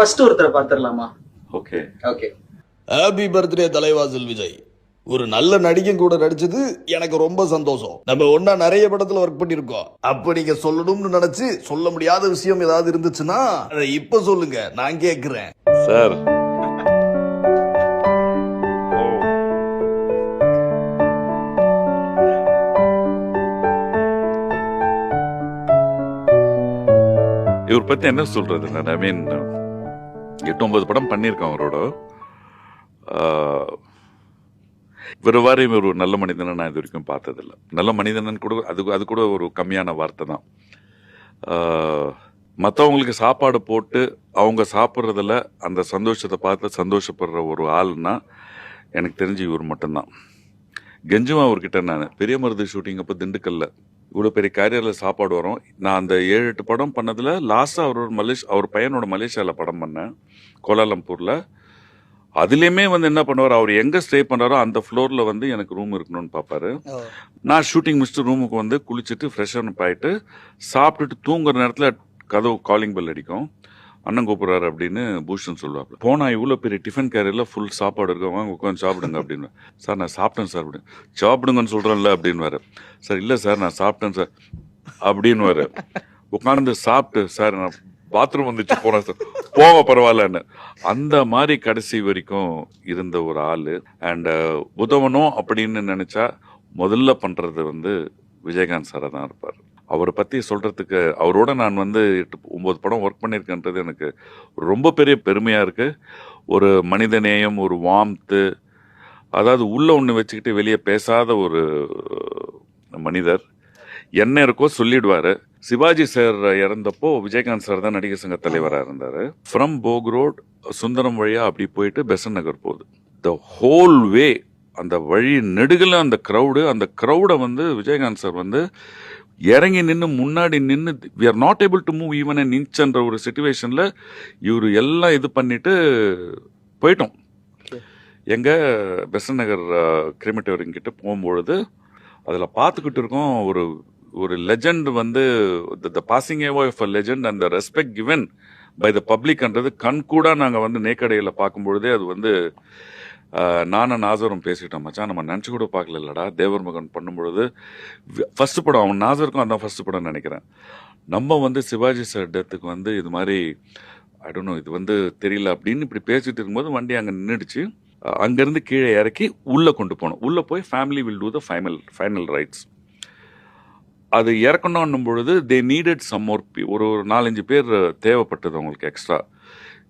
First ஒருத்தரை பாத்துடலாமா? Okay okay. Happy birthday Thalaivasal Vijay. ஒரு நல்ல நடிகன் கூட நடிச்சது எனக்கு ரொம்ப சந்தோஷம். நம்ம ஒன்னா நிறைய படத்துல ஒர்க் பண்ணிருக்கோம். அப்ப நீங்க சொல்லணும்னு நினைச்சு சொல்ல முடியாத விஷயம் ஏதாவது இருந்துச்சுன்னா அதை இப்ப சொல்லுங்க, நான் கேக்குறேன். சார். இவர் பத்தி என்ன சொல்றது? ஐ மீன் 8-9 படம் பண்ணியிருக்கேன் அவரோட. இவர் வாரி ஒரு நல்ல மனிதனை நான் இது வரைக்கும் பார்த்ததில்லை. நல்ல மனிதன் கூட அது கூட ஒரு கம்மியான வார்த்தை தான். மற்றவங்களுக்கு சாப்பாடு போட்டு அவங்க சாப்பிட்றதுல அந்த சந்தோஷத்தை பார்த்து சந்தோஷப்படுற ஒரு ஆள்னா எனக்கு தெரிஞ்சு இவர் மட்டும்தான். கெஞ்சுமா அவர்கிட்ட நான் பெரிய மருது ஷூட்டிங் அப்போ திண்டுக்கல்ல இவ்வளோ பெரிய கேரியரில் சாப்பாடு வரும். நான் அந்த 7-8 படம் பண்ணதில் லாஸ்ட்டாக அவர் பையனோட மலேசியாவில் படம் பண்ணேன், கோலாலம்பூரில். அதுலேயுமே என்ன பண்ணுவார், அவர் எங்கே ஸ்டே பண்ணுறாரோ அந்த ஃப்ளோரில் எனக்கு ரூம் இருக்கணும்னு பார்ப்பாரு. நான் ஷூட்டிங் முடிச்சுட்டு ரூமுக்கு குளிச்சுட்டு ஃப்ரெஷ்ஷாக ஆகிட்டு சாப்பிட்டுட்டு தூங்குற நேரத்தில் கதவு காலிங் பெல் அடிக்கும். அண்ணன் கூப்பிட்றாரு அப்படின்னு பூஷன் சொல்லுவாங்க. போனால் இவ்வளோ பெரிய டிஃபன் கேரியரில் ஃபுல் சாப்பாடு இருக்கவங்க உட்காந்து சாப்பிடுங்க அப்படின்னு. சார் நான் சாப்பிட்டேன் சார் அப்படின்னு. சாப்பிடுங்கன்னு சொல்கிறேன்ல அப்படின்வாரு. சார் இல்லை சார் நான் சாப்பிட்டேன் சார் அப்படின்வாரு. உட்காந்து சாப்பிட்டு சார் நான் பாத்ரூம் வந்துச்சு போனேன் சார், போக பரவாயில்லன்னு. அந்த மாதிரி கடைசி வரைக்கும் இருந்த ஒரு ஆள். அண்ட் உதவணும் அப்படின்னு நினச்சா முதல்ல பண்ணுறது விஜயகாந்த் சாரை தான் இருப்பார். அவரை பற்றி சொல்கிறதுக்கு, அவரோட நான் 8-9 படம் ஒர்க் பண்ணியிருக்கேன்றது எனக்கு ரொம்ப பெரிய பெருமையாக இருக்குது. ஒரு மனித நேயம், ஒரு வார்ம்த்து, அதாவது உள்ளே ஒன்று வச்சுக்கிட்டு வெளியே பேசாத ஒரு மனிதர். என்ன இருக்கோ சொல்லிடுவார். சிவாஜி சார் இறந்தப்போ விஜயகாந்த் சார் தான் நடிகர் சங்க தலைவராக இருந்தார். ஃப்ரம் போக் ரோட் சுந்தரம் வழியாக அப்படி போயிட்டு பெசன் நகர் போகுது. த ஹோல் வே அந்த வழி நெடுகில் அந்த க்ரௌடை விஜயகாந்த் சார் இறங்கி நின்று முன்னாடி நின்று we are not able to move even an இன்ச்ன்ற ஒரு சிச்சுவேஷனில் இவர் எல்லாம் இது பண்ணிட்டு போயிட்டோம். எங்கள் பெசன் நகர் கிரிமிட்டோரியம் கிட்ட போகும்பொழுது அதில் பார்த்துக்கிட்டு இருக்கோம் ஒரு legend the passing away of a legend and the respect given by the பப்ளிக்ன்றது கண் கூட நாங்கள் நேக்கடையில் பார்க்கும்பொழுதே அது நானும் நாசரும் பேசிட்டோம். மச்சான் நம்ம நினச்சி கூட பார்க்கல இல்லடா, தேவர் மகன் பண்ணும்பொழுது ஃபஸ்ட்டு படம் அவன் நாசருக்கும் அதான் ஃபஸ்ட்டு படம்னு நினைக்கிறேன். நம்ம சிவாஜி சார் டெத்துக்கு இது மாதிரி ஐ டோன்ட் நோ இது தெரியல அப்படின்னு இப்படி பேசிட்டு இருக்கும்போது வண்டி அங்கே நின்றுடுச்சு. அங்கேருந்து கீழே இறக்கி உள்ளே கொண்டு போனோம். உள்ளே போய் family will do the final rites. அது இறக்கணும்னும் பொழுது தே நீடட் சம் மோர் ஒரு 4-5 பேர் தேவைப்பட்டது அவங்களுக்கு எக்ஸ்ட்ரா.